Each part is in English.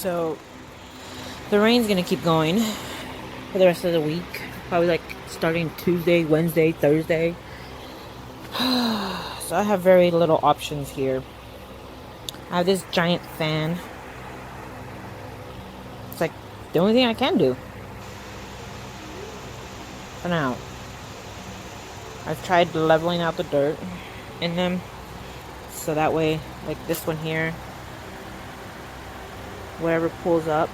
So the rain's gonna keep going for the rest of the week. Probably like starting Tuesday, Wednesday, Thursday. So I have very little options here. I have this giant fan. It's like the only thing I can do for now. I've tried leveling out the dirt in them, so that way, like this one here, whatever pulls up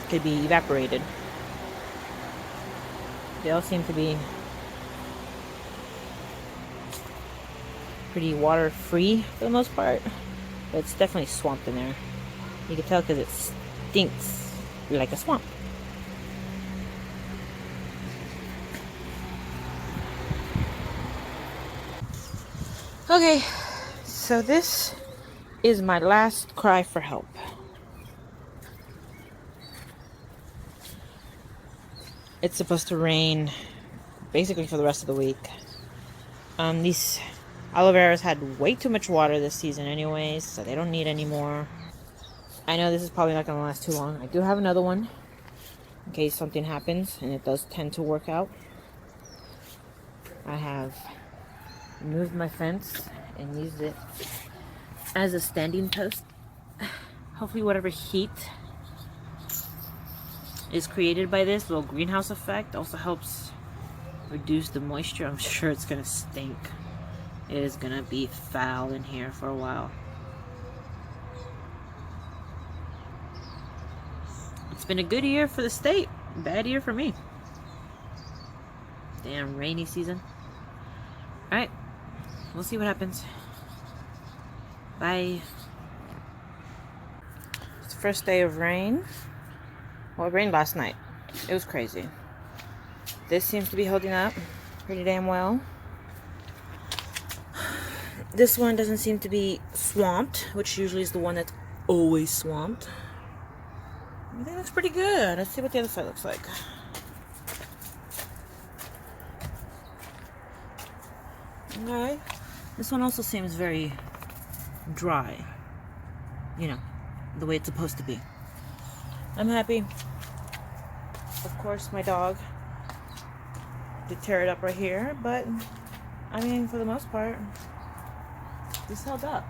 could be evaporated. They all seem to be pretty water free for the most part, but it's definitely swamped in there. You can tell because it stinks like a swamp. Okay, so this is my last cry for help. It's supposed to rain basically for the rest of the week. These aloe veras had way too much water this season anyways, so they don't need any more. I know this is probably not going to last too long. I do have another one in case something happens, and it does tend to work out. I have moved my fence and used it as a standing post. Hopefully whatever heat is created by this little greenhouse effect also helps reduce the moisture. I'm sure it's gonna stink. It is gonna be foul in here for a while. It's been a good year for the state, bad year for me. Damn rainy season. Alright, we'll see what happens. Bye. It's the first day of rain. Well, it rained last night. It was crazy. This seems to be holding up pretty damn well. This one doesn't seem to be swamped, which usually is the one that's always swamped. I think it looks pretty good. Let's see what the other side looks like. Okay. This one also seems very dry. You know, the way it's supposed to be. I'm happy. Of course, my dog did tear it up right here, but I mean, for the most part, this held up.